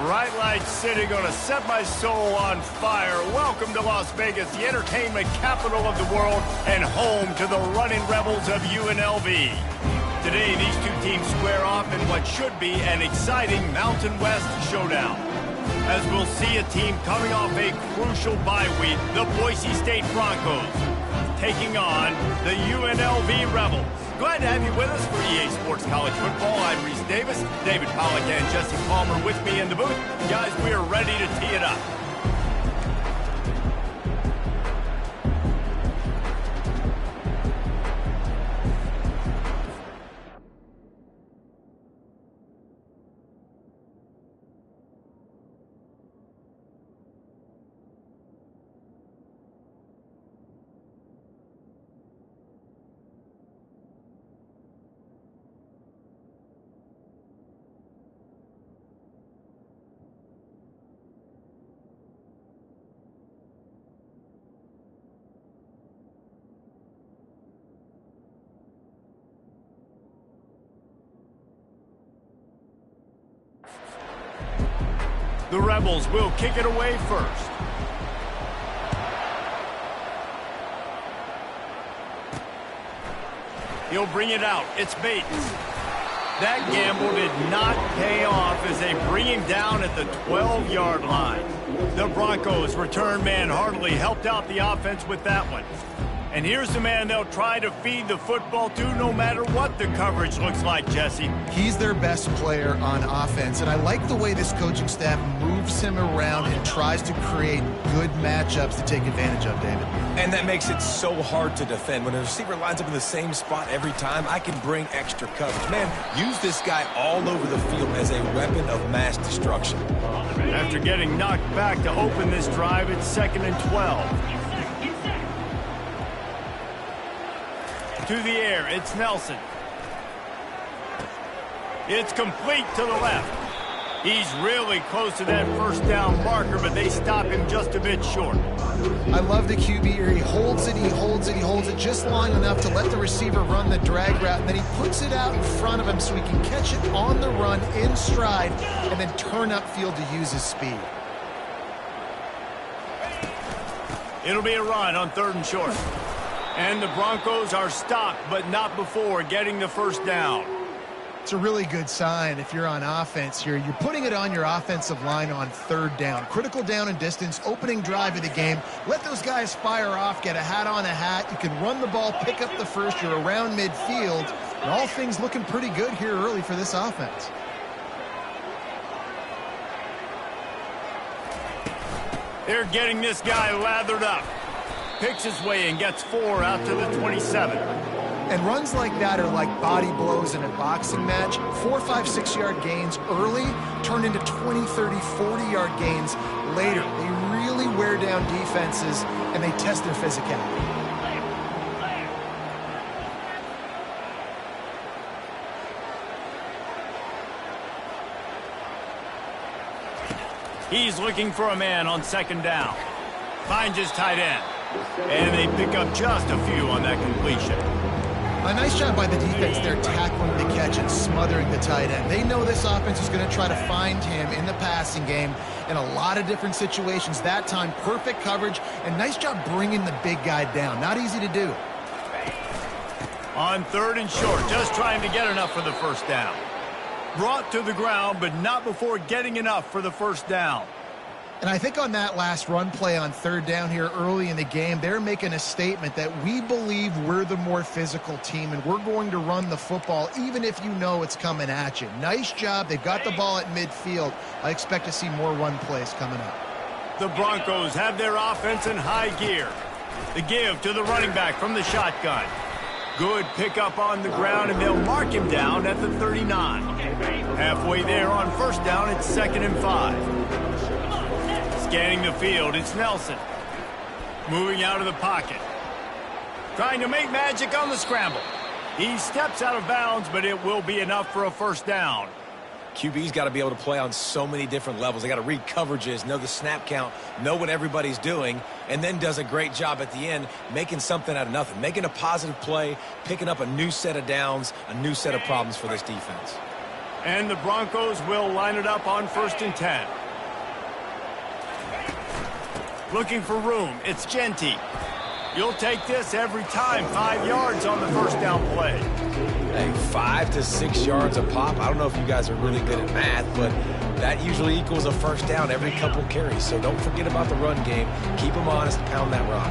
Bright lights city, gonna set my soul on fire. Welcome to Las Vegas, the entertainment capital of the world and home to the running rebels of UNLV. Today, these two teams square off in what should be an exciting Mountain West showdown. As we'll see a team coming off a crucial bye week, the Boise State Broncos, taking on the UNLV Rebels. Glad to have you with us for EA Sports College Football. I'm Reese Davis, David Pollack and Jesse Palmer with me in the booth. Guys, we are ready to tee it up. The Rebels will kick it away first. He'll bring it out. It's Bates. That gamble did not pay off as they bring him down at the 12-yard line. The Broncos return man Hartley helped out the offense with that one. And here's the man they'll try to feed the football to no matter what the coverage looks like, Jesse. He's their best player on offense, and I like the way this coaching staff moves him around and tries to create good matchups to take advantage of, David. And that makes it so hard to defend. When a receiver lines up in the same spot every time, I can bring extra coverage. Man, use this guy all over the field as a weapon of mass destruction. After getting knocked back to open this drive, it's 2nd and 12. To the air, it's Nelson. It's complete to the left. He's really close to that first down marker, but they stop him just a bit short. I love the QB here. He holds it, he holds it, he holds it just long enough to let the receiver run the drag route, and then he puts it out in front of him so he can catch it on the run in stride and then turn upfield to use his speed. It'll be a run on 3rd and short. And the Broncos are stopped, but not before getting the first down. It's a really good sign if you're on offense here. You're putting it on your offensive line on 3rd down. Critical down and distance, opening drive of the game. Let those guys fire off, get a hat on a hat. You can run the ball, pick up the first. You're around midfield. And all things looking pretty good here early for this offense. They're getting this guy lathered up. Picks his way and gets 4 out to the 27. And runs like that are like body blows in a boxing match. 4, 5, 6-yard gains early turn into 20, 30, 40-yard gains later. They really wear down defenses, and they test their physicality. He's looking for a man on 2nd down. Finds his tight end. And they pick up just a few on that completion. A nice job by the defense there, tackling the catch and smothering the tight end. They know this offense is going to try to find him in the passing game in a lot of different situations. That time, perfect coverage, and nice job bringing the big guy down. Not easy to do. On 3rd and short, just trying to get enough for the first down. Brought to the ground, but not before getting enough for the first down. And I think on that last run play on 3rd down here early in the game, they're making a statement that we believe we're the more physical team and we're going to run the football even if you know it's coming at you. Nice job. They've got the ball at midfield. I expect to see more run plays coming up. The Broncos have their offense in high gear. The give to the running back from the shotgun. Good pickup on the ground, and they'll mark him down at the 39. Halfway there on 1st down, it's 2nd and 5. Scanning the field, it's Nelson. Moving out of the pocket. Trying to make magic on the scramble. He steps out of bounds, but it will be enough for a first down. QB's got to be able to play on so many different levels. They got to read coverages, know the snap count, know what everybody's doing, and then does a great job at the end making something out of nothing, making a positive play, picking up a new set of downs, a new set of problems for this defense. And the Broncos will line it up on 1st and 10. Looking for room. It's Genty. You'll take this every time. 5 yards on the first down play. Hey, 5 to 6 yards a pop. I don't know if you guys are really good at math, but that usually equals a first down every couple carries. So don't forget about the run game. Keep them honest. Pound that rock.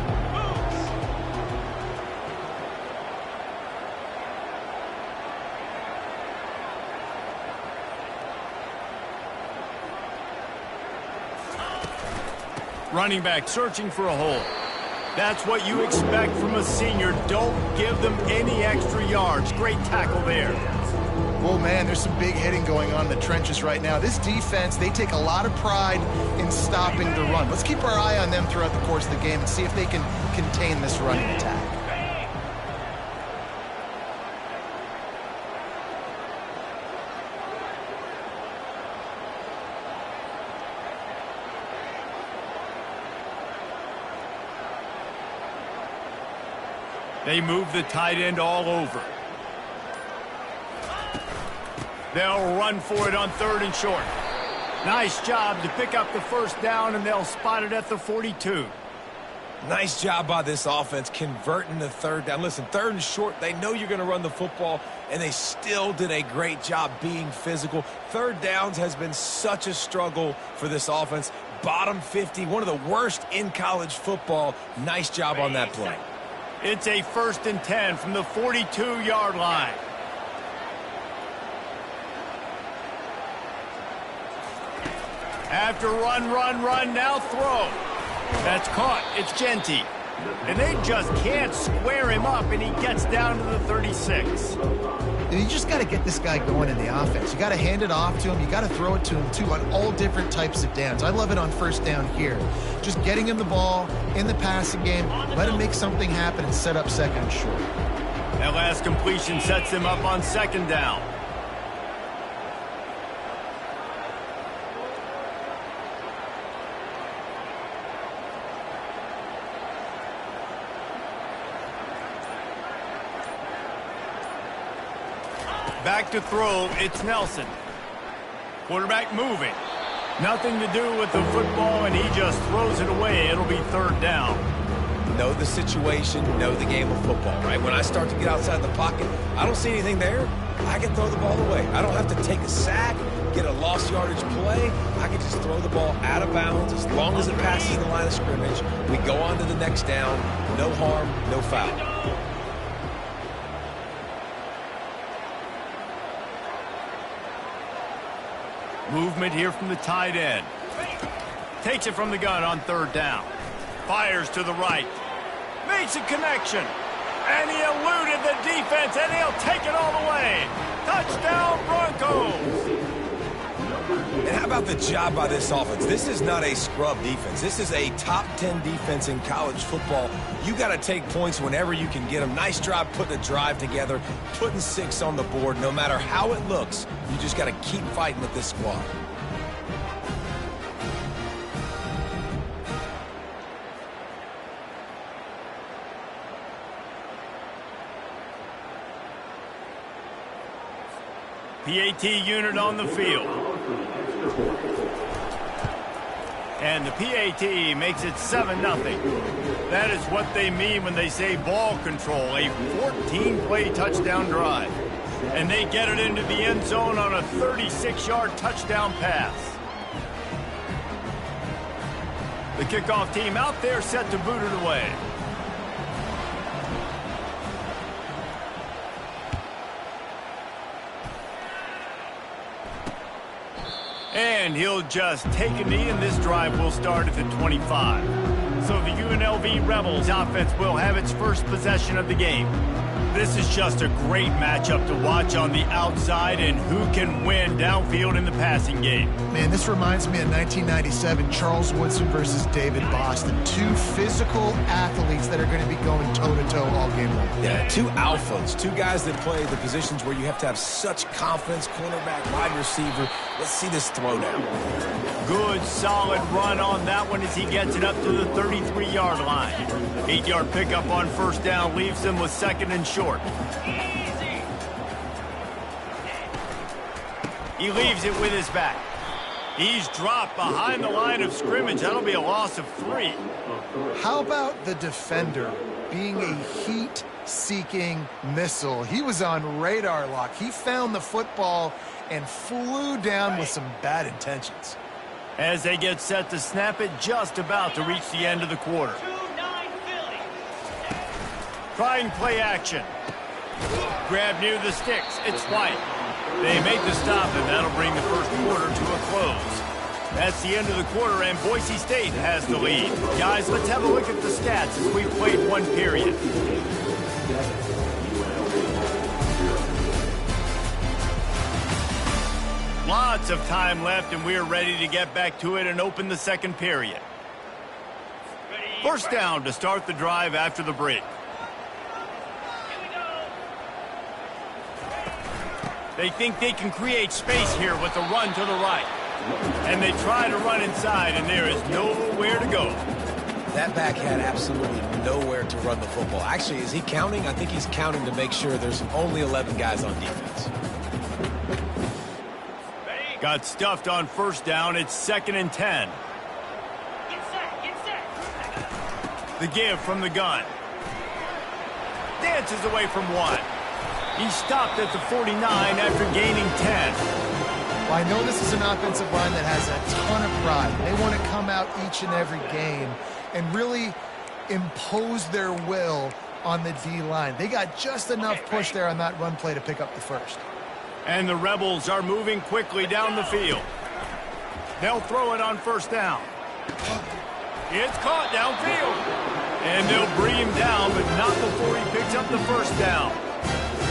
Running back searching for a hole. That's what you expect from a senior. Don't give them any extra yards. Great tackle there. Well, man, there's some big hitting going on in the trenches right now. This defense, they take a lot of pride in stopping the run. Let's keep our eye on them throughout the course of the game and see if they can contain this running attack. They move the tight end all over. They'll run for it on 3rd and short. Nice job to pick up the first down, and they'll spot it at the 42. Nice job by this offense converting the 3rd down. Listen, 3rd and short, they know you're going to run the football, and they still did a great job being physical. 3rd downs has been such a struggle for this offense. Bottom 50, one of the worst in college football. Nice job on that play. It's a 1st and 10 from the 42-yard line. After run, now throw. That's caught. It's Genty. And they just can't square him up, and he gets down to the 36. You just got to get this guy going in the offense. You got to hand it off to him. You got to throw it to him, too, on all different types of downs. I love it on 1st down here. Just getting him the ball in the passing game, let him make something happen and set up 2nd and short. That last completion sets him up on 2nd down. Back to throw, it's Nelson. Quarterback moving. Nothing to do with the football, and he just throws it away. It'll be 3rd down. Know the situation, know the game of football, right? When I start to get outside the pocket, I don't see anything there. I can throw the ball away. I don't have to take a sack, get a lost yardage play. I can just throw the ball out of bounds as long as it passes the line of scrimmage. We go on to the next down. No harm, no foul. Movement here from the tight end. Takes it from the gun on 3rd down. Fires to the right. Makes a connection. And he eluded the defense, and he'll take it all the way. Touchdown, Broncos. And how about the job by this offense? This is not a scrub defense. This is a top 10 defense in college football. You got to take points whenever you can get them. Nice job putting a drive together, putting 6 on the board. No matter how it looks, you just got to keep fighting with this squad. PAT unit on the field. And the PAT makes it 7-0. That is what they mean when they say ball control, a 14-play touchdown drive. And they get it into the end zone on a 36-yard touchdown pass. The kickoff team out there set to boot it away. And he'll just take a knee, and this drive will start at the 25. So the UNLV Rebels offense will have its first possession of the game. This is just a great matchup to watch on the outside, and who can win downfield in the passing game. Man, this reminds me of 1997, Charles Woodson versus David Boston. 2 physical athletes that are going to be going toe-to-toe all game long. Yeah, 2 alphas, 2 guys that play the positions where you have to have such confidence, cornerback, wide receiver. Let's see this throw down. Good, solid run on that one as he gets it up to the 33-yard line. 8-yard pickup on 1st down leaves them with 2nd and short. He leaves it with his back. He's dropped behind the line of scrimmage. That'll be a loss of 3. How about the defender being a heat-seeking missile? He was on radar lock. He found the football and flew down with some bad intentions. As they get set to snap it, just about to reach the end of the quarter. Trying play action. Grab near the sticks. It's White. They make the stop, and that'll bring the first quarter to a close. That's the end of the quarter, and Boise State has the lead. Guys, let's have a look at the stats as we've played one period. Lots of time left, and we're ready to get back to it and open the second period. First down to start the drive after the break. They think they can create space here with the run to the right. And they try to run inside, and there is nowhere to go. That back had absolutely nowhere to run the football. Actually, is he counting? I think he's counting to make sure there's only 11 guys on defense. Got stuffed on first down. It's 2nd and 10. Get set. The give from the gun. Dances away from 1. He stopped at the 49 after gaining 10. Well, I know this is an offensive line that has a ton of pride. They want to come out each and every game and really impose their will on the D-line. They got just enough push there on that run play to pick up the first. And the Rebels are moving quickly down the field. They'll throw it on first down. It's caught downfield. And they'll bring him down, but not before he picks up the first down.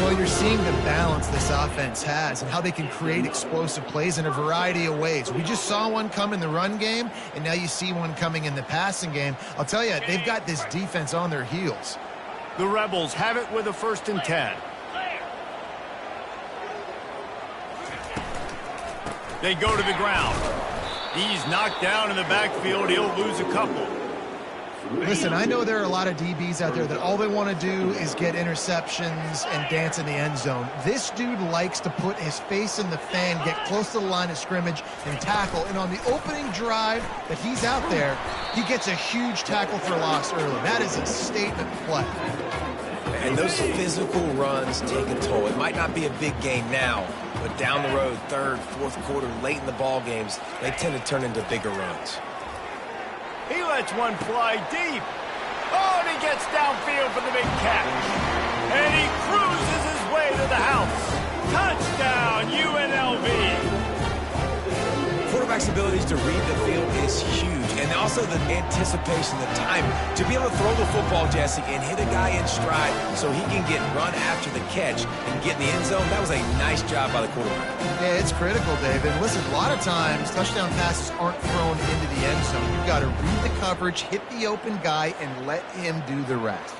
Well, you're seeing the balance this offense has and how they can create explosive plays in a variety of ways. We just saw one come in the run game, and now you see one coming in the passing game. I'll tell you, they've got this defense on their heels. The Rebels have it with a 1st and 10. They go to the ground. He's knocked down in the backfield. He'll lose a couple. Listen, I know there are a lot of DBs out there that all they want to do is get interceptions and dance in the end zone. This dude likes to put his face in the fan, get close to the line of scrimmage, and tackle. And on the opening drive that he's out there, he gets a huge tackle for loss early. That is a statement play. And those physical runs take a toll. It might not be a big game now, but down the road, 3rd, 4th quarter, late in the ball games, they tend to turn into bigger runs. He lets one fly deep. Oh, and he gets downfield for the big catch. And he cruises his way to the house. Touchdown, UNLV. Quarterback's abilities to read the field is huge. And also the anticipation, the time to be able to throw the football, Jesse, and hit a guy in stride so he can get run after the catch and get in the end zone. That was a nice job by the quarterback. Yeah, it's critical, David. Listen, a lot of times touchdown passes aren't thrown into the end zone. You've got to read the coverage, hit the open guy, and let him do the rest.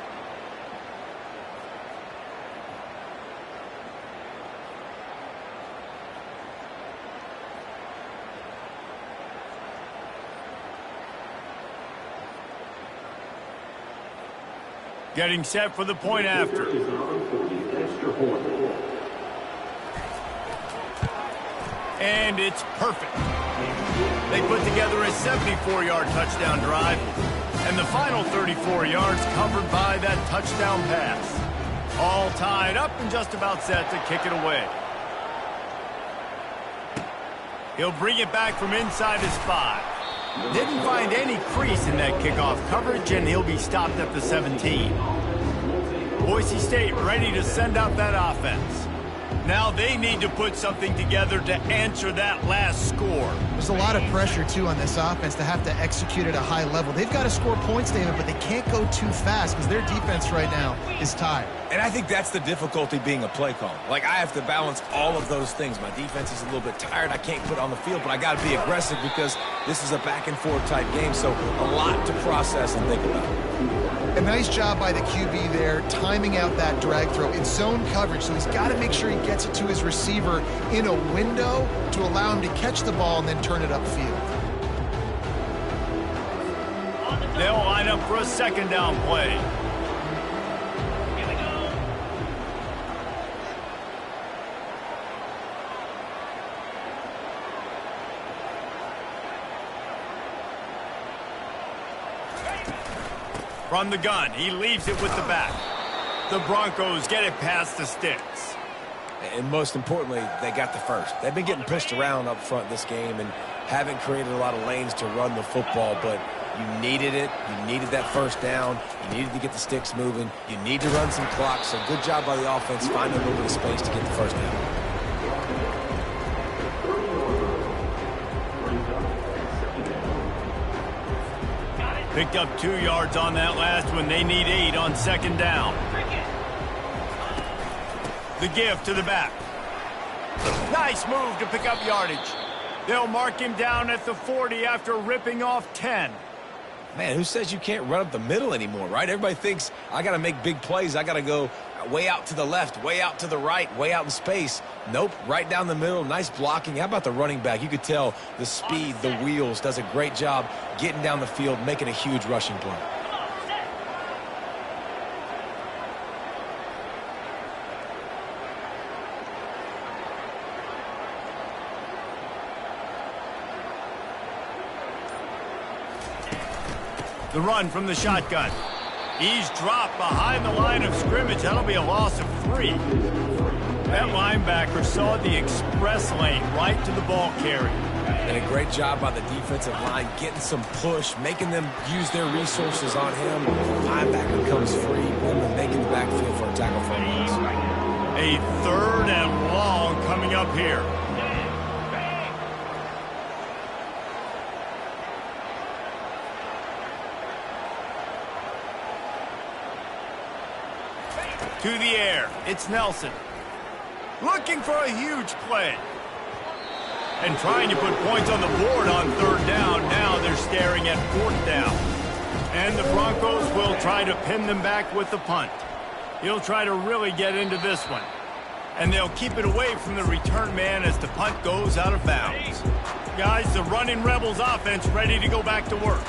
Getting set for the point after. And it's perfect. They put together a 74-yard touchdown drive, and the final 34 yards covered by that touchdown pass. All tied up and just about set to kick it away. He'll bring it back from inside his 5. Didn't find any crease in that kickoff coverage, and he'll be stopped at the 17. Boise State ready to send out that offense. Now they need to put something together to answer that last score. There's a lot of pressure, too, on this offense to have to execute at a high level. They've got to score points, David, but they can't go too fast because their defense right now is tired. And I think that's the difficulty being a play caller. Like, I have to balance all of those things. My defense is a little bit tired. I can't put it on the field, but I got to be aggressive because this is a back-and-forth type game, so a lot to process and think about. A nice job by the QB there, timing out that drag throw. It's zone coverage, so he's got to make sure he gets it to his receiver in a window to allow him to catch the ball and then turn it upfield. They'll line up for a 2nd down play. From the gun, he leaves it with the back. The Broncos get it past the sticks. And most importantly, they got the first. They've been getting pushed around up front this game and haven't created a lot of lanes to run the football, but you needed it. You needed that first down. You needed to get the sticks moving. You need to run some clock, so good job by the offense finding a little bit of space to get the first down. Picked up 2 yards on that last one. They need 8 on second down. The give to the back. Nice move to pick up yardage. They'll mark him down at the 40 after ripping off 10. Man, who says you can't run up the middle anymore, right? Everybody thinks I got to make big plays. I got to go way out to the left, way out to the right, way out in space. Nope, right down the middle. Nice blocking. How about the running back? You could tell the speed, the wheels, does a great job getting down the field, making a huge rushing play. The run from the shotgun. He's dropped behind the line of scrimmage. That'll be a loss of 3. That linebacker saw the express lane right to the ball carrier. And a great job by the defensive line getting some push, making them use their resources on him. Linebacker comes free, boom, and making the backfield for a tackle for a loss. A 3rd and long coming up here. To the air, it's Nelson. Looking for a huge play. And trying to put points on the board on 3rd down. Now they're staring at 4th down. And the Broncos will try to pin them back with the punt. He'll try to really get into this one. And they'll keep it away from the return man as the punt goes out of bounds. Guys, the running Rebels offense ready to go back to work.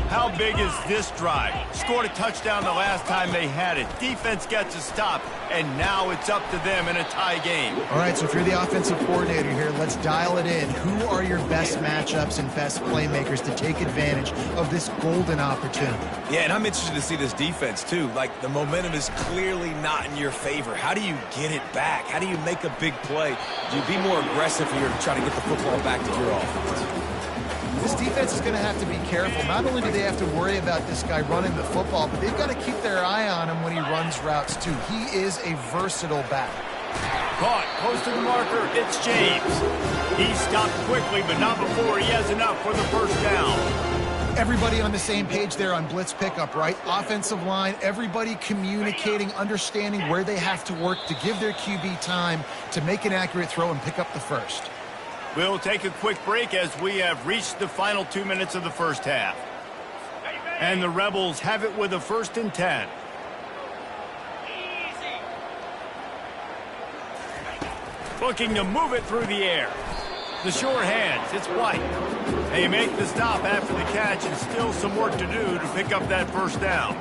How big is this drive? Scored a touchdown the last time they had it. Defense gets a stop, and now it's up to them in a tie game. All right, so if you're the offensive coordinator here, let's dial it in. Who are your best matchups and best playmakers to take advantage of this golden opportunity? Yeah, and I'm interested to see this defense, too. Like, the momentum is clearly not in your favor. How do you get it back? How do you make a big play? Do you be more aggressive here to try to get the football back to your offense? This defense is going to have to be careful. Not only do they have to worry about this guy running the football, but they've got to keep their eye on him when he runs routes, too. He is a versatile back. Caught, close to the marker, it's James. He stopped quickly, but not before he has enough for the first down. Everybody on the same page there on blitz pickup, right? Offensive line, everybody communicating, understanding where they have to work to give their QB time to make an accurate throw and pick up the first. We'll take a quick break as we have reached the final 2 minutes of the first half. And the Rebels have it with a 1st and 10. Looking to move it through the air. The sure hands, it's White. They make the stop after the catch and still some work to do to pick up that first down.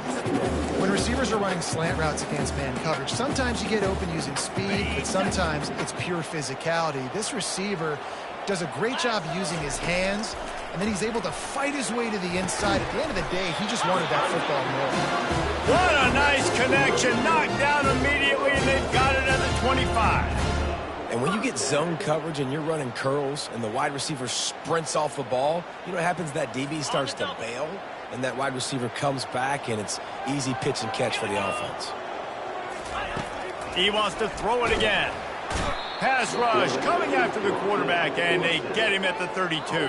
When receivers are running slant routes against man coverage, sometimes you get open using speed, but sometimes it's pure physicality. This receiver does a great job using his hands, and then he's able to fight his way to the inside. At the end of the day, he just wanted that football more. What a nice connection. Knocked down immediately, and they've got it at the 25. And when you get zone coverage and you're running curls and the wide receiver sprints off the ball, you know what happens? That DB starts to bail, and that wide receiver comes back, and it's easy pitch and catch for the offense. He wants to throw it again. Pass rush coming after the quarterback, and they get him at the 32.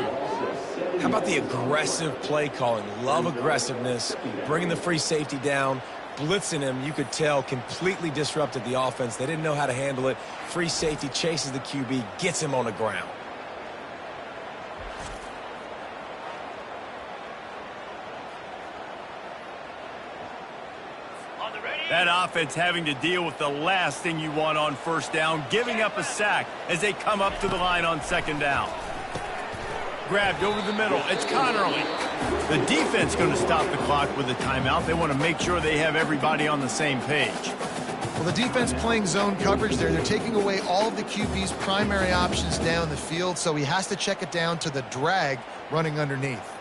How about the aggressive play calling? Love aggressiveness, bringing the free safety down, blitzing him. You could tell completely disrupted the offense. They didn't know how to handle it. Free safety chases the QB, gets him on the ground. That offense having to deal with the last thing you want on first down, giving up a sack as they come up to the line on second down. Grabbed over the middle. It's Connerly. The defense going to stop the clock with a timeout. They want to make sure they have everybody on the same page. Well, the defense playing zone coverage there. They're taking away all of the QB's primary options down the field, so he has to check it down to the drag running underneath.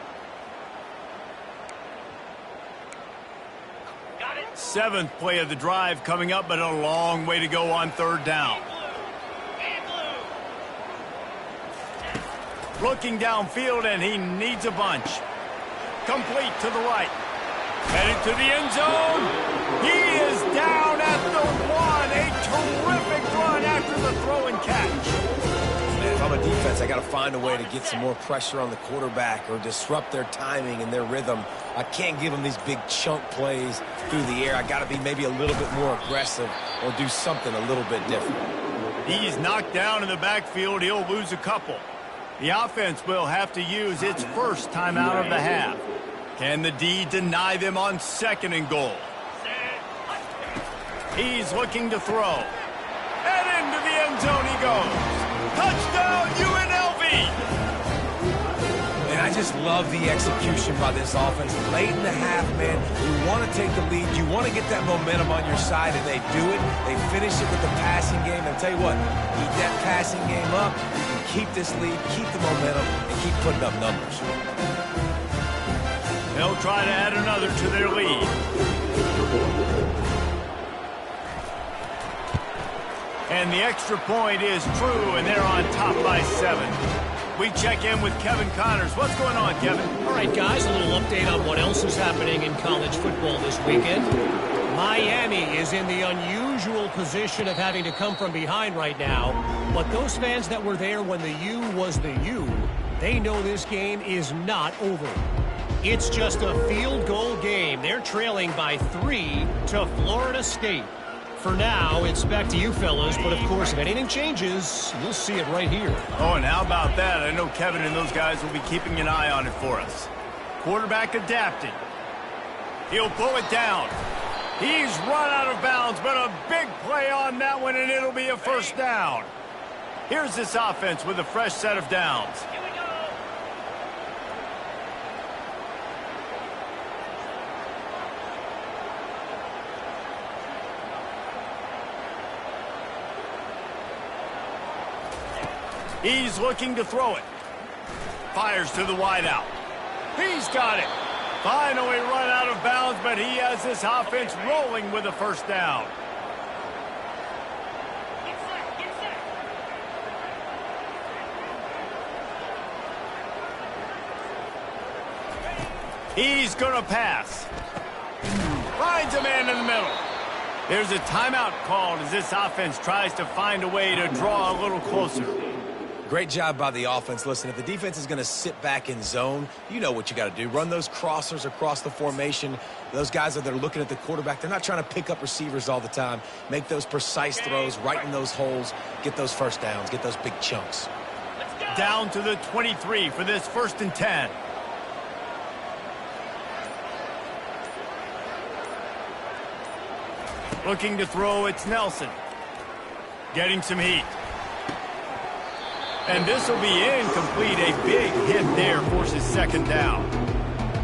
7th play of the drive coming up, but a long way to go on 3rd down. Looking downfield, and he needs a bunch. Complete to the right. Headed to the end zone. He is down at the 1. A terrific run after the throw and catch. Man, if I'm a defense, I got to find a way to get some more pressure on the quarterback or disrupt their timing and their rhythm. I can't give them these big chunk plays through the air. I got to be maybe a little bit more aggressive or do something a little bit different. He's knocked down in the backfield. He'll lose a couple. The offense will have to use its first timeout of the half. Can the D deny them on 2nd and goal? He's looking to throw. And into the end zone he goes. Touchdown, UNLV! And I just love the execution by this offense. Late in the half, man, you want to take the lead. You want to get that momentum on your side, and they do it. They finish it with the passing game. And I'll tell you what, keep that passing game up. You can keep this lead, keep the momentum, and keep putting up numbers. They'll try to add another to their lead. And the extra point is true, and they're on top by 7. We check in with Kevin Connors. What's going on, Kevin? All right, guys, a little update on what else is happening in college football this weekend. Miami is in the unusual position of having to come from behind right now, but those fans that were there when the U was the U, they know this game is not over. It's just a field goal game. They're trailing by 3 to Florida State. For now, it's back to you fellas, but of course, if anything changes, you'll see it right here. Oh, and how about that? I know Kevin and those guys will be keeping an eye on it for us. Quarterback adapted. He'll pull it down. He's run out of bounds, but a big play on that one, and it'll be a 1st down. Here's this offense with a fresh set of downs. He's looking to throw it. Fires to the wideout. He's got it. Finally run out of bounds, but he has this offense rolling with a 1st down. Get set, get set. He's going to pass. Finds a man in the middle. There's a timeout called as this offense tries to find a way to draw a little closer. Great job by the offense. Listen, if the defense is going to sit back in zone, you know what you got to do. Run those crossers across the formation. Those guys that are looking at the quarterback, they're not trying to pick up receivers all the time. Make those precise throws, right in those holes, get those 1st downs, get those big chunks. Down to the 23 for this 1st and 10. Looking to throw, it's Nelson. Getting some heat. And this will be incomplete. A big hit there forces 2nd down.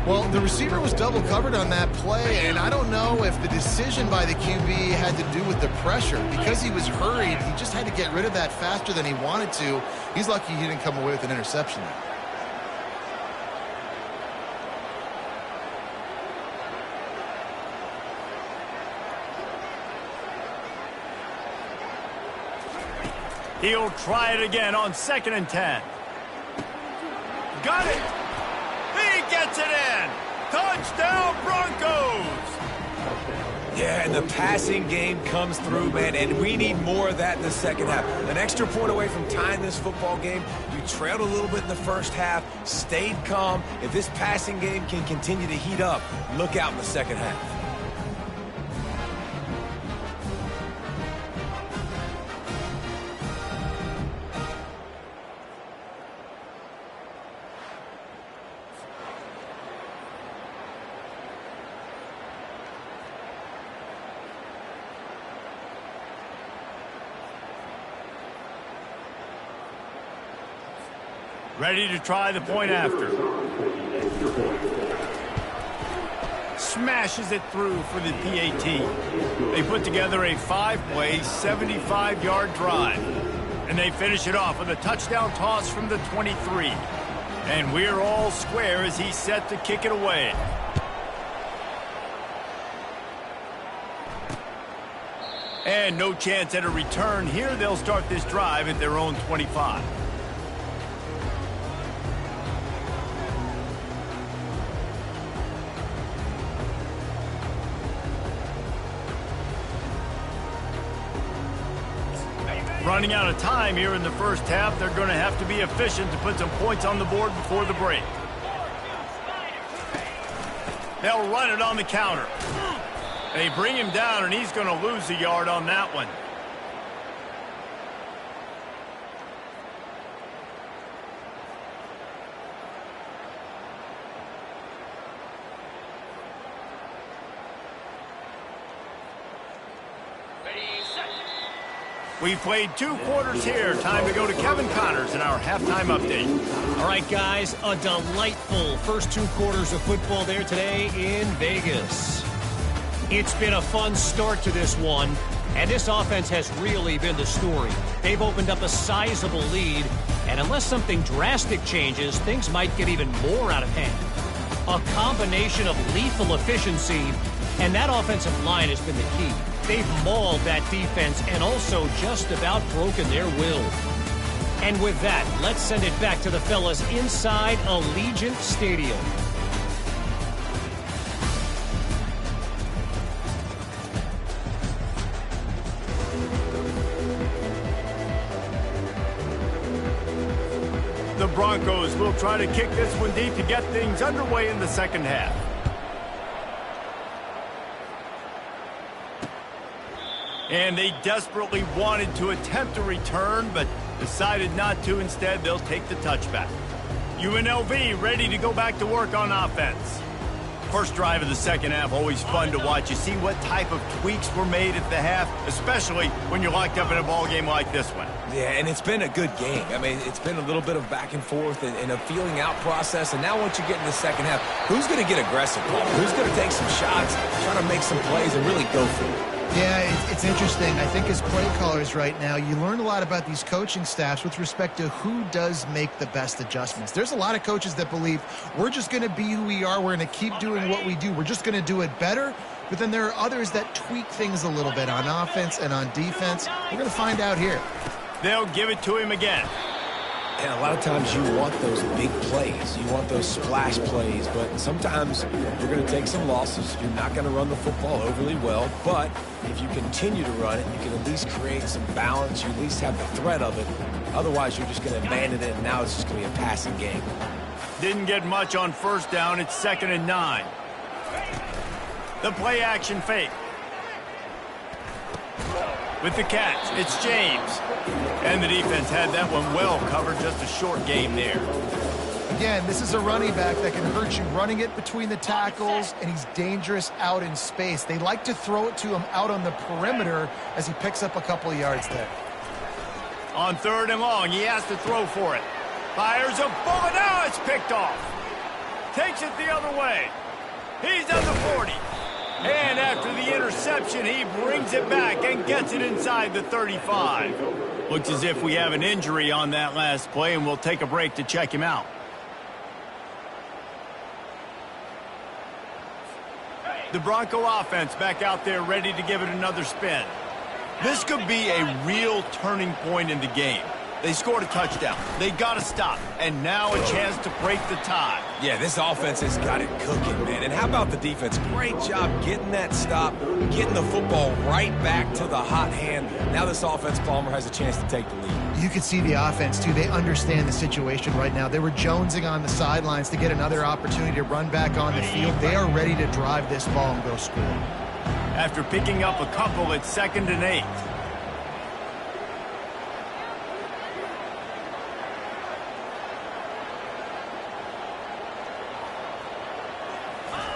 Well, the receiver was double covered on that play, and I don't know if the decision by the QB had to do with the pressure. Because he was hurried, he just had to get rid of that faster than he wanted to. He's lucky he didn't come away with an interception there. He'll try it again on 2nd and 10. Got it. He gets it in. Touchdown, Broncos. Yeah, and the passing game comes through, man, and we need more of that in the 2nd half. An extra point away from tying this football game. You trailed a little bit in the 1st half, stayed calm. If this passing game can continue to heat up, look out in the 2nd half. Ready to try the point after. Smashes it through for the PAT. They put together a 5-play, 75-yard drive. And they finish it off with a touchdown toss from the 23. And we're all square as he's set to kick it away. And no chance at a return here. They'll start this drive at their own 25. Running out of time here in the first half. They're going to have to be efficient to put some points on the board before the break. They'll run it on the counter. They bring him down, and he's going to lose a yard on that one. We've played 2 quarters here. Time to go to Kevin Connors in our halftime update. All right, guys, a delightful first 2 quarters of football there today in Vegas. It's been a fun start to this one, and this offense has really been the story. They've opened up a sizable lead, and unless something drastic changes, things might get even more out of hand. A combination of lethal efficiency, and that offensive line has been the key. They've mauled that defense and also just about broken their will. And with that, let's send it back to the fellas inside Allegiant Stadium. The Broncos will try to kick this one deep to get things underway in the second half. And they desperately wanted to attempt a return, but decided not to. Instead, they'll take the touchback. UNLV ready to go back to work on offense. First drive of the second half, always fun to watch. You see what type of tweaks were made at the half, especially when you're locked up in a ball game like this one. Yeah, and it's been a good game. I mean, it's been a little bit of back and forth and a feeling out process. And now once you get in the second half, who's going to get aggressive? Who's going to take some shots, try to make some plays, and really go for it? Yeah, it's interesting. I think as play callers right now, you learn a lot about these coaching staffs with respect to who does make the best adjustments. There's a lot of coaches that believe we're just going to be who we are. We're going to keep doing what we do. We're just going to do it better. But then there are others that tweak things a little bit on offense and on defense. We're going to find out here. They'll give it to him again. And a lot of times you want those big plays. You want those splash plays. But sometimes you're going to take some losses. You're not going to run the football overly well. But if you continue to run it, you can at least create some balance. You at least have the threat of it. Otherwise, you're just going to abandon it, and now it's just going to be a passing game. Didn't get much on first down. It's 2nd and 9. The play action fake. With the catch, it's James. And the defense had that one well covered, just a short game there. Again, this is a running back that can hurt you running it between the tackles, and he's dangerous out in space. They like to throw it to him out on the perimeter as he picks up a couple of yards there. On 3rd and long, he has to throw for it. Fires a bullet. Now it's picked off. Takes it the other way. He's on the 40. And after the interception, he brings it back and gets it inside the 35. Looks as if we have an injury on that last play, and we'll take a break to check him out. The Bronco offense back out there ready to give it another spin. This could be a real turning point in the game. They scored a touchdown. They got to stop. And now a chance to break the tie. Yeah, this offense has got it cooking, man. And how about the defense? Great job getting that stop, getting the football right back to the hot hand. Now this offense, Palmer, has a chance to take the lead. You can see the offense, too. They understand the situation right now. They were jonesing on the sidelines to get another opportunity to run back on the field. They are ready to drive this ball and go score. After picking up a couple, it's 2nd and 8.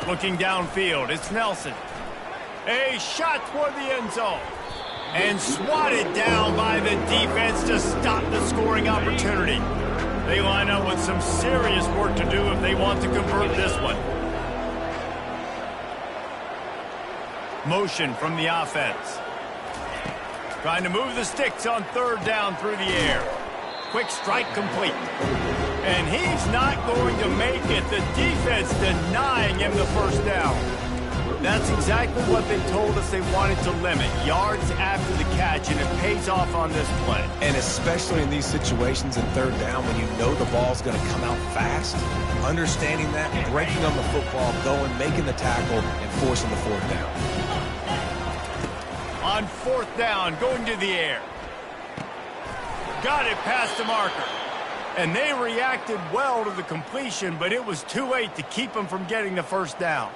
Looking downfield, it's Nelson. A shot toward the end zone. And swatted down by the defense to stop the scoring opportunity. They line up with some serious work to do if they want to convert this one. Motion from the offense. Trying to move the sticks on 3rd down through the air. Quick strike complete. And he's not going to make it. The defense denying him the first down. That's exactly what they told us they wanted to limit. Yards after the catch, and it pays off on this play. And especially in these situations in third down when you know the ball's going to come out fast, understanding that, breaking on the football, going, making the tackle, and forcing the fourth down. On fourth down, going to the air. Got it past the marker. And they reacted well to the completion, but it was too late to keep them from getting the first down.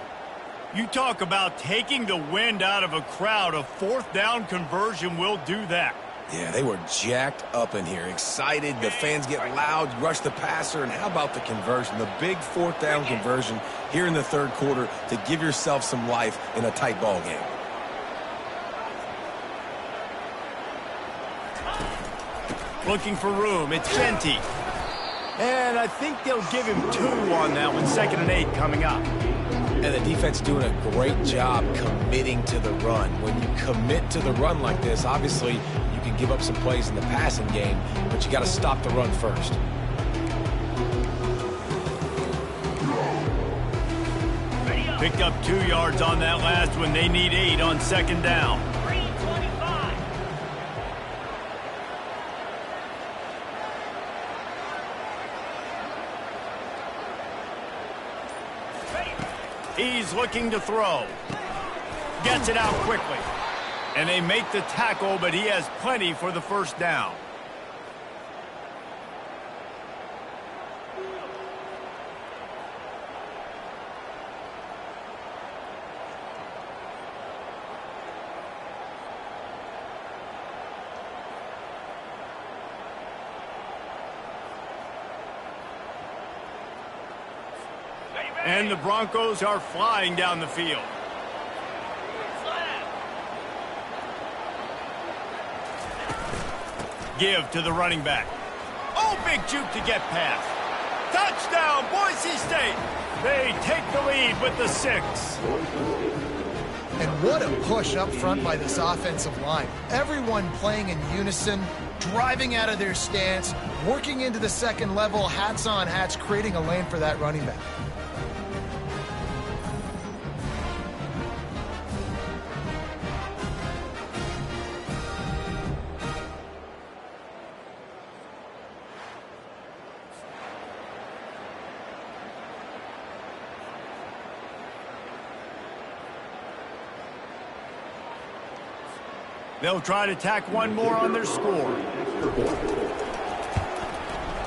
You talk about taking the wind out of a crowd. A fourth down conversion will do that. Yeah, they were jacked up in here, excited. The fans get loud, rush the passer, and how about the conversion? The big fourth down conversion here in the third quarter to give yourself some life in a tight ball game. Looking for room. It's Genti. And I think they'll give him 2 on that one. 2nd and 8 coming up. And the defense doing a great job committing to the run. When you commit to the run like this, obviously you can give up some plays in the passing game, but you got to stop the run first. Picked up 2 yards on that last one. They need 8 on 2nd down. He's looking to throw. Gets it out quickly. And they make the tackle, but he has plenty for the first down. And the Broncos are flying down the field. Give to the running back. Oh, big juke to get past. Touchdown, Boise State. They take the lead with the 6. And what a push up front by this offensive line. Everyone playing in unison, driving out of their stance, working into the second level, hats on hats, creating a lane for that running back. They'll try to tack one more on their score.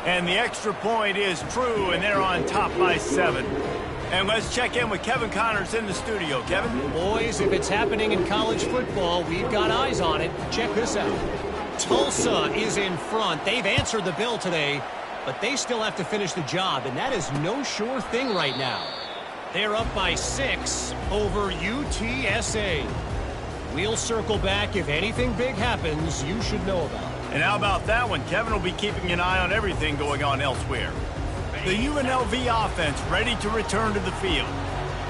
And the extra point is true, and they're on top by 7. And let's check in with Kevin Connors in the studio. Kevin? Boys, if it's happening in college football, we've got eyes on it. Check this out. Tulsa is in front. They've answered the bell today, but they still have to finish the job, and that is no sure thing right now. They're up by 6 over UTSA. We'll circle back. If anything big happens, you should know about it. And how about that one? Kevin will be keeping an eye on everything going on elsewhere. The UNLV offense ready to return to the field.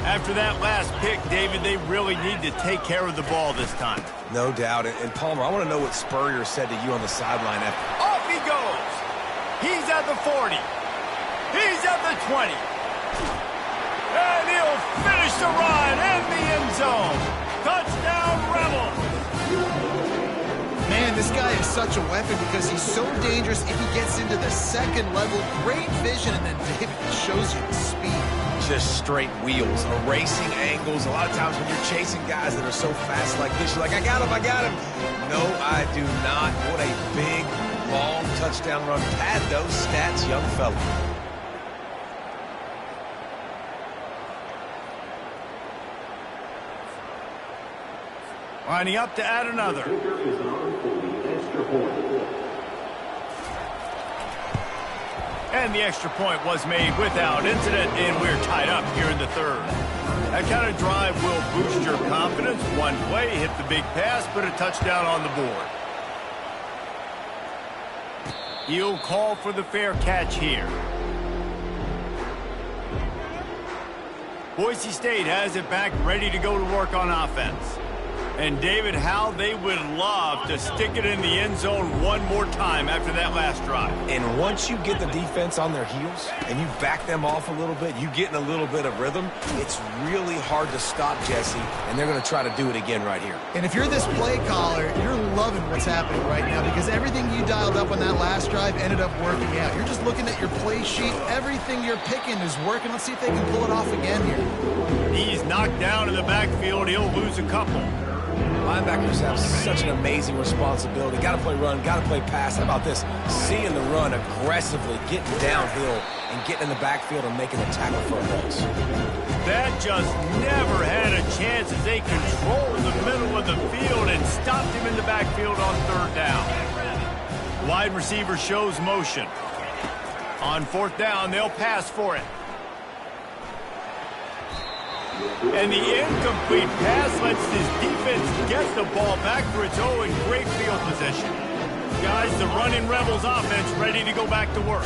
After that last pick, David, they really need to take care of the ball this time. No doubt. And Palmer, I want to know what Spurrier said to you on the sideline after. Off he goes. He's at the 40. He's at the 20. And he'll finish the ride in the end zone. Touchdown, Rebels! Man, this guy is such a weapon because he's so dangerous if he gets into the second level. Great vision, and then David shows you the speed. Just straight wheels, erasing angles. A lot of times when you're chasing guys that are so fast like this, you're like, I got him, I got him. No, I do not. What a big, long touchdown run. Pad those stats, young fella. Lining up to add another. And the extra point was made without incident, and we're tied up here in the third. That kind of drive will boost your confidence. One play, hit the big pass, put a touchdown on the board. He'll call for the fair catch here. Boise State has it back, ready to go to work on offense. And, David, how they would love to stick it in the end zone one more time after that last drive. And once you get the defense on their heels and you back them off a little bit, you get in a little bit of rhythm, it's really hard to stop, Jesse, and they're going to try to do it again right here. And if you're this play caller, you're loving what's happening right now because everything you dialed up on that last drive ended up working out. You're just looking at your play sheet. Everything you're picking is working. Let's see if they can pull it off again here. He's knocked down in the backfield. He'll lose a couple. Linebackers have such an amazing responsibility. Got to play run, got to play pass. How about this? Seeing the run aggressively, getting downhill, and getting in the backfield and making a tackle for a loss. That just never had a chance as they controlled the middle of the field and stopped him in the backfield on third down. Wide receiver shows motion. On fourth down, they'll pass for it. And the incomplete pass lets this defense get the ball back for its own in great field position. Guys, the running Rebels offense ready to go back to work.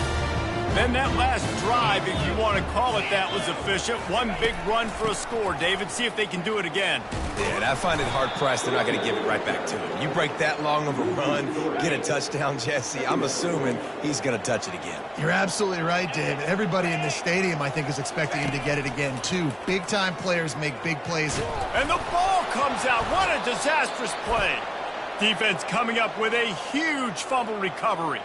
Then that last drive, if you want to call it that, was efficient. One big run for a score. David, see if they can do it again. Yeah, and I find it hard-pressed they're not going to give it right back to him. You break that long of a run, get a touchdown, Jesse, I'm assuming he's going to touch it again. You're absolutely right, David. Everybody in this stadium, I think, is expecting him to get it again, too. Big-time players make big plays. And the ball comes out. What a disastrous play. Defense coming up with a huge fumble recovery.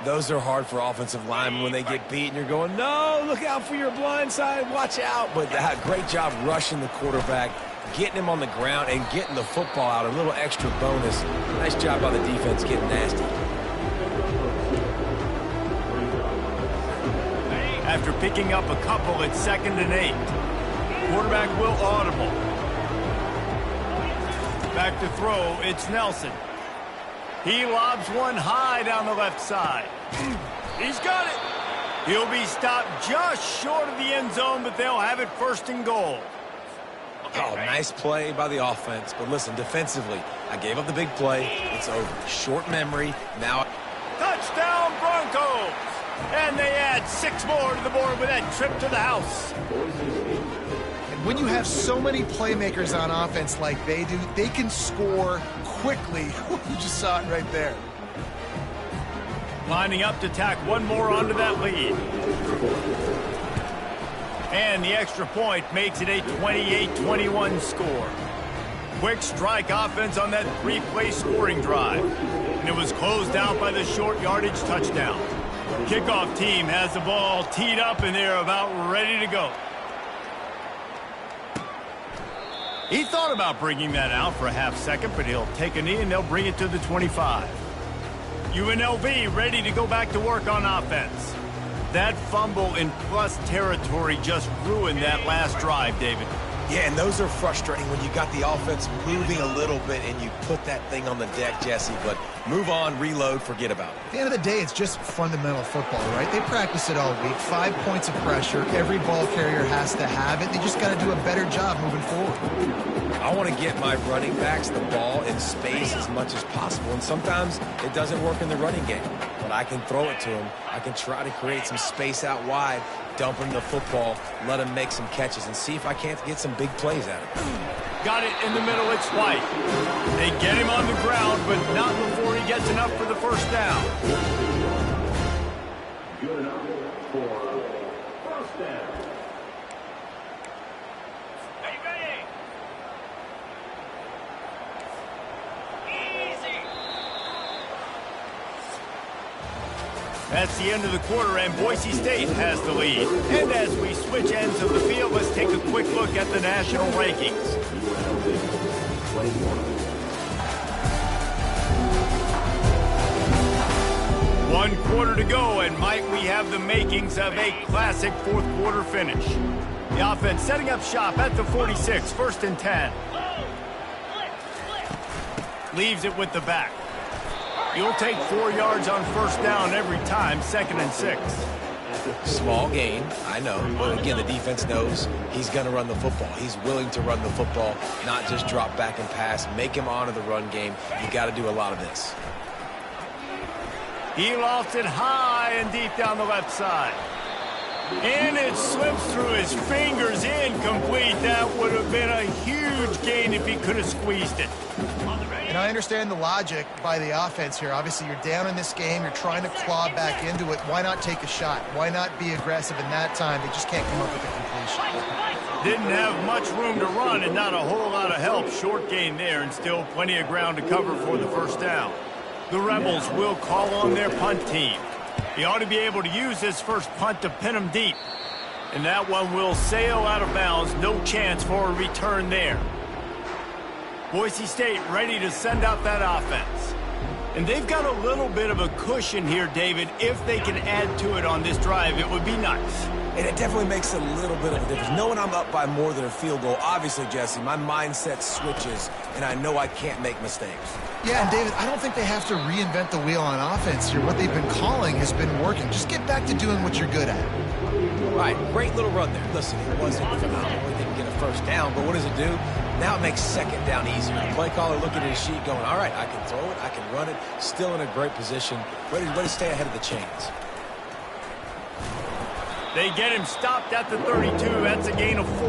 Those are hard for offensive linemen when they get beat and you're going, no, look out for your blind side, watch out. But great job rushing the quarterback, getting him on the ground and getting the football out, a little extra bonus. Nice job by the defense getting nasty. After picking up a couple, it's 2nd and 8. Quarterback will audible. Back to throw, it's Nelson. He lobs one high down the left side. He's got it. He'll be stopped just short of the end zone, but they'll have it 1st and goal. Oh, nice play by the offense. But listen, defensively, I gave up the big play. It's over. Short memory. Now. Touchdown, Broncos. And they add 6 more to the board with that trip to the house. And when you have so many playmakers on offense like they do, they can score quickly. You just saw it right there. Lining up to tack one more onto that lead. And the extra point makes it a 28-21 score. Quick strike offense on that 3-play scoring drive. And it was closed out by the short yardage touchdown. Kickoff team has the ball teed up and they're about ready to go. He thought about bringing that out for a half second, but he'll take a knee and they'll bring it to the 25. UNLV ready to go back to work on offense. That fumble in plus territory just ruined that last drive, David. Yeah, and those are frustrating when you got the offense moving a little bit and you put that thing on the deck, Jesse. But move on, reload, forget about it. At the end of the day, it's just fundamental football, right? They practice it all week. 5 points of pressure. Every ball carrier has to have it. They just got to do a better job moving forward. I want to get my running backs the ball in space as much as possible. And sometimes it doesn't work in the running game. But I can throw it to them. I can try to create some space out wide, dump him the football, let him make some catches, and see if I can't get some big plays out of him. Got it in the middle, it's White. They get him on the ground, but not before he gets enough for the 1st down. Good enough for 1st down. Are you ready? Easy. That's the end of the quarter, and Boise State has the lead. And as we switch ends of the field, let's take a quick look at the national rankings. One quarter to go, and might we have the makings of a classic 4th quarter finish. The offense setting up shop at the 46, 1st and 10. Leaves it with the back. You'll take 4 yards on 1st down every time, 2nd and 6. Small gain, I know. But again, the defense knows he's going to run the football. He's willing to run the football, not just drop back and pass. Make him honor the run game. You got to do a lot of this. He lofts it high and deep down the left side. And it slips through his fingers, incomplete. That would have been a huge gain if he could have squeezed it. And I understand the logic by the offense here. Obviously, you're down in this game. You're trying to claw back into it. Why not take a shot? Why not be aggressive in that time? They just can't come up with a completion. Didn't have much room to run and not a whole lot of help. Short gain there and still plenty of ground to cover for the first down. The Rebels will call on their punt team. He ought to be able to use this first punt to pin him deep. And that one will sail out of bounds. No chance for a return there. Boise State ready to send out that offense. And they've got a little bit of a cushion here, David. If they can add to it on this drive, it would be nice. And it definitely makes a little bit of a difference. Knowing I'm up by more than a field goal, obviously, Jesse, my mindset switches, and I know I can't make mistakes. Yeah, and David, I don't think they have to reinvent the wheel on offense here. What they've been calling has been working. Just get back to doing what you're good at. Right, great little run there. Listen, it wasn't phenomenal. He didn't get a first down, but what does it do? Now it makes second down easier. The play caller looking at his sheet going, all right, I can throw it, I can run it, still in a great position, ready to stay ahead of the chains. They get him stopped at the 32. That's a gain of 4.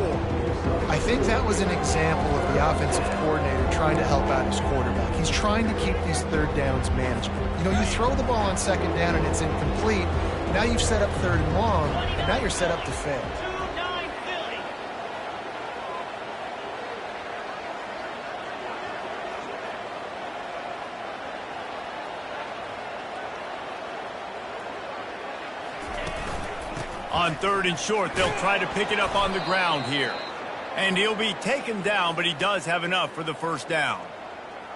I think that was an example of the offensive coordinator trying to help out his quarterback. He's trying to keep these third downs manageable. You know, you throw the ball on second down and it's incomplete. Now you've set up third and long, and now you're set up to fail. On third and short, they'll try to pick it up on the ground here. And he'll be taken down, but he does have enough for the first down.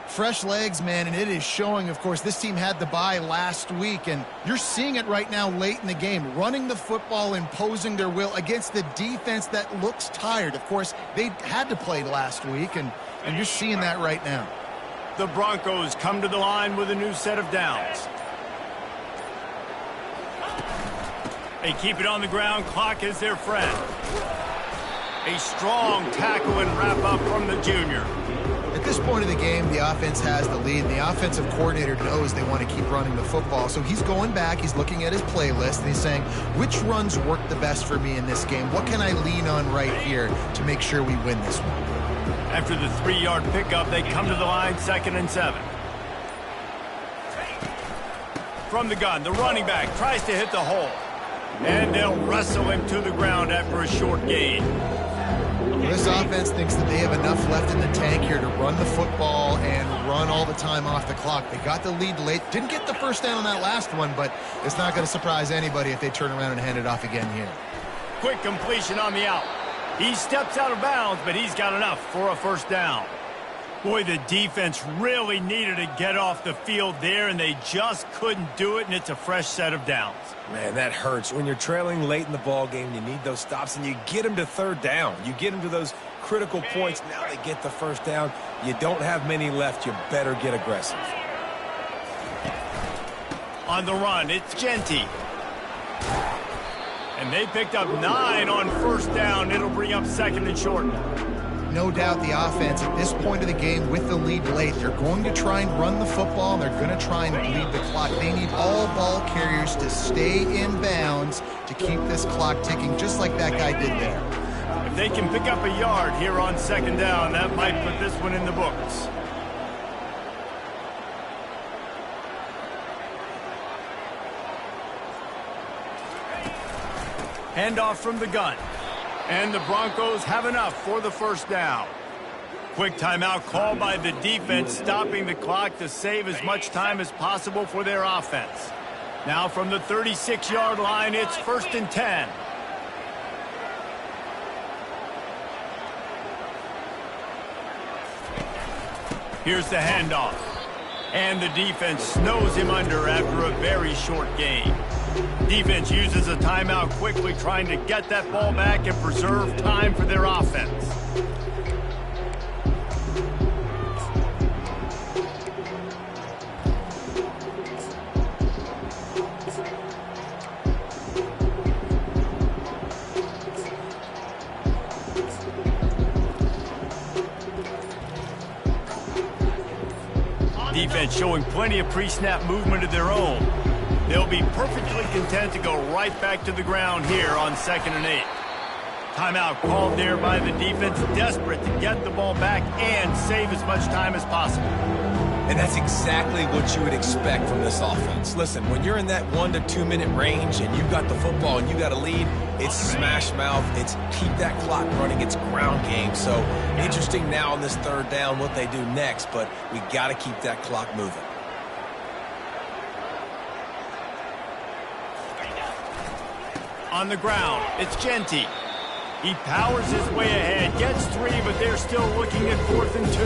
Fresh legs, man, and it is showing. Of course, this team had the bye last week, and you're seeing it right now late in the game. Running the football, imposing their will against the defense that looks tired. Of course, they had to play last week, and you're seeing that right now. The Broncos come to the line with a new set of downs. They keep it on the ground. Clock is their friend. A strong tackle and wrap up from the junior. At this point of the game, the offense has the lead, and the offensive coordinator knows they want to keep running the football. So he's going back, he's looking at his playlist, and he's saying, which runs work the best for me in this game? What can I lean on right here to make sure we win this one? After the 3-yard pickup, they come to the line, 2nd and 7. From the gun, the running back tries to hit the hole. And they'll wrestle him to the ground after a short gain. This offense thinks that they have enough left in the tank here to run the football and run all the time off the clock. They got the lead late. Didn't get the first down on that last one, but it's not going to surprise anybody if they turn around and hand it off again here. Quick completion on the out. He steps out of bounds, but he's got enough for a first down. Boy, the defense really needed to get off the field there, and they just couldn't do it, and it's a fresh set of downs. Man, that hurts. When you're trailing late in the ball game, you need those stops, and you get them to third down. You get them to those critical points. Now they get the first down. You don't have many left. You better get aggressive. On the run, it's Genty. And they picked up 9 on first down. It'll bring up 2nd and short. No doubt the offense at this point of the game with the lead late, they're going to try and run the football, and they're going to try and bleed the clock. They need all ball carriers to stay in bounds to keep this clock ticking, just like that guy did there. If they can pick up a yard here on 2nd down, that might put this one in the books. Handoff from the gun. And the Broncos have enough for the first down. Quick timeout called by the defense, stopping the clock to save as much time as possible for their offense. Now from the 36-yard line, it's 1st and 10. Here's the handoff. And the defense snows him under after a very short gain. Defense uses a timeout quickly, trying to get that ball back and preserve time for their offense. Defense showing plenty of pre-snap movement of their own. They'll be perfectly content to go right back to the ground here on 2nd and 8. Timeout called there by the defense, desperate to get the ball back and save as much time as possible. And that's exactly what you would expect from this offense. Listen, when you're in that 1 to 2 minute range and you've got the football and you got a lead, it's smash mouth, it's keep that clock running, it's ground game. So interesting now on this 3rd down what they do next, but we got to keep that clock moving. On the ground, it's Genty. He powers his way ahead, gets 3, but they're still looking at 4th and 2.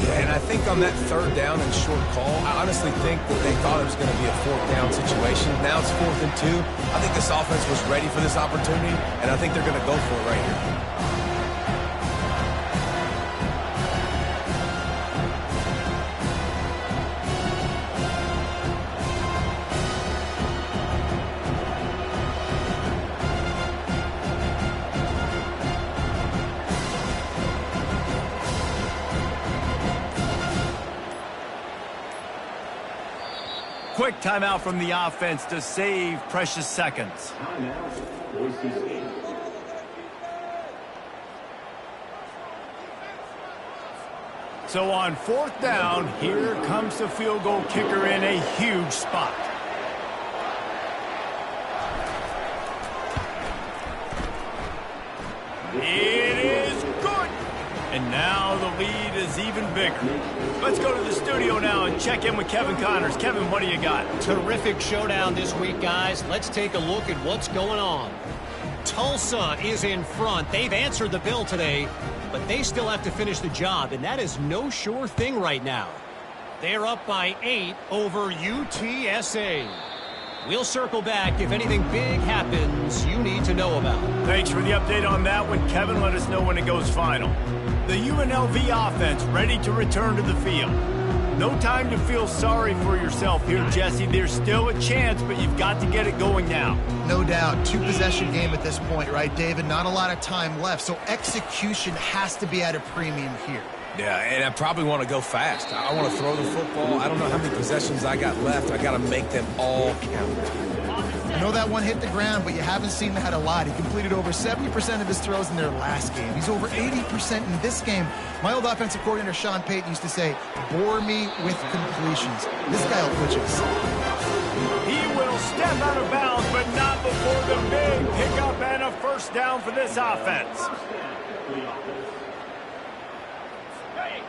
Yeah, and I think on that 3rd down and short call, I honestly think that they thought it was going to be a 4th down situation. Now it's 4th and 2. I think this offense was ready for this opportunity, and I think they're going to go for it right here. Quick timeout from the offense to save precious seconds. Timeout, Boise. So on 4th down, here comes the field goal kicker in a huge spot. It is good. And now the lead is even bigger. Let's go to the studio now and check in with Kevin Connors. Kevin, what do you got? Terrific showdown this week, guys. Let's take a look at what's going on. Tulsa is in front. They've answered the bell today, but they still have to finish the job, and that is no sure thing right now. They're up by 8 over UTSA. We'll circle back if anything big happens you need to know about. Thanks for the update on that one, Kevin. Let us know when it goes final. The UNLV offense ready to return to the field. No time to feel sorry for yourself here, Jesse. There's still a chance, but you've got to get it going now. No doubt. 2-possession game at this point, right, David? Not a lot of time left, so execution has to be at a premium here. Yeah, and I probably want to go fast. I want to throw the football. I don't know how many possessions I got left. I got to make them all count. I know that one hit the ground, but you haven't seen that a lot. He completed over 70% of his throws in their last game. He's over 80% in this game. My old offensive coordinator, Sean Payton, used to say, bore me with completions. This guy will put you to sleep. He will step out of bounds, but not before the big pickup and a 1st down for this offense.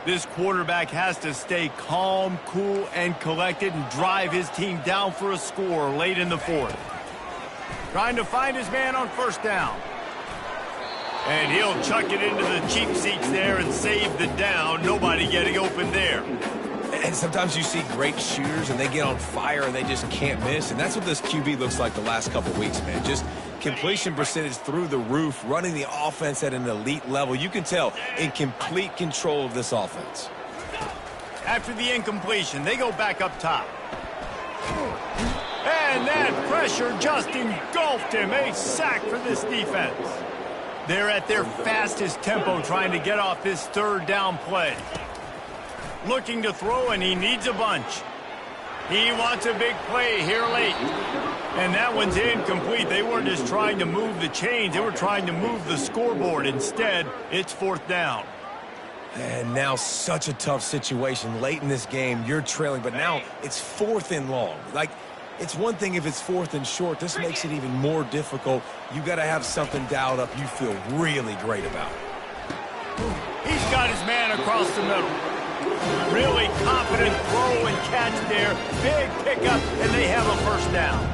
This quarterback has to stay calm, cool, and collected and drive his team down for a score late in the 4th. Trying to find his man on 1st down. And he'll chuck it into the cheap seats there and save the down. Nobody getting open there. And sometimes you see great shooters and they get on fire and they just can't miss. And that's what this QB looks like the last couple weeks, man. Just completion percentage through the roof, running the offense at an elite level. You can tell in complete control of this offense. After the incompletion, they go back up top. And that pressure just engulfed him. A sack for this defense. They're at their fastest tempo trying to get off this 3rd down play. Looking to throw, and he needs a bunch. He wants a big play here late. And that one's incomplete. They weren't just trying to move the chains. They were trying to move the scoreboard. Instead, it's 4th down. And now such a tough situation. Late in this game, you're trailing, but now it's 4th and long. Like, it's one thing if it's 4th and short. This makes it even more difficult. You got to have something dialed up you feel really great about. He's got his man across the middle. Really confident throw and catch there. Big pickup, and they have a 1st down.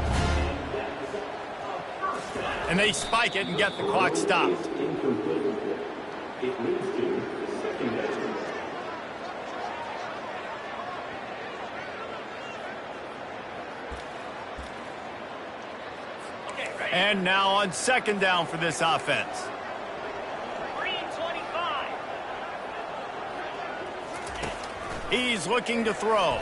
And they spike it and get the clock stopped. It leads to 2nd down. And now on 2nd down for this offense. He's looking to throw.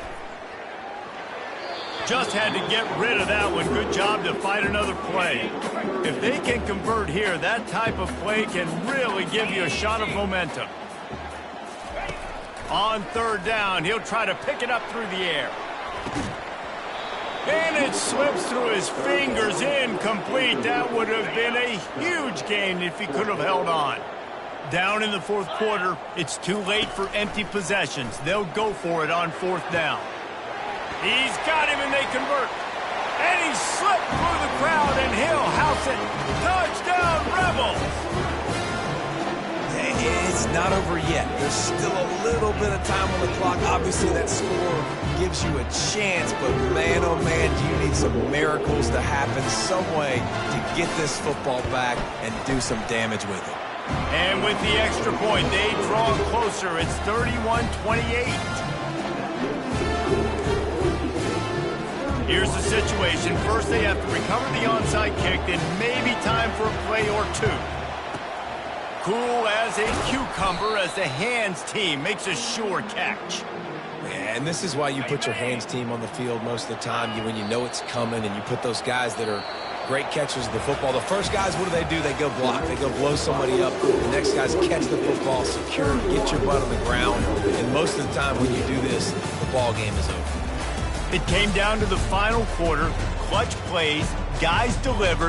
Just had to get rid of that one. Good job to find another play. If they can convert here, that type of play can really give you a shot of momentum. On 3rd down, he'll try to pick it up through the air. And it slips through his fingers, incomplete. That would have been a huge gain if he could have held on. Down in the fourth quarter, it's too late for empty possessions. They'll go for it on fourth down. He's got him, and they convert. And he slipped through the crowd, and he'll house it. Touchdown, Rebels! It's not over yet. There's still a little bit of time on the clock. Obviously, that score gives you a chance, but man, oh man, do you need some miracles to happen some way to get this football back and do some damage with it. And with the extra point, they draw closer. It's 31-28. Here's the situation. First, they have to recover the onside kick, then maybe time for a play or two. Cool as a cucumber as the hands team makes a sure catch. And this is why you put your hands team on the field most of the time, when you know it's coming, and you put those guys that are great catchers of the football. The first guys, what do? They go block. They go blow somebody up. The next guys catch the football, secure, get your butt on the ground. And most of the time when you do this, the ball game is over. It came down to the final quarter. Clutch plays, guys delivered.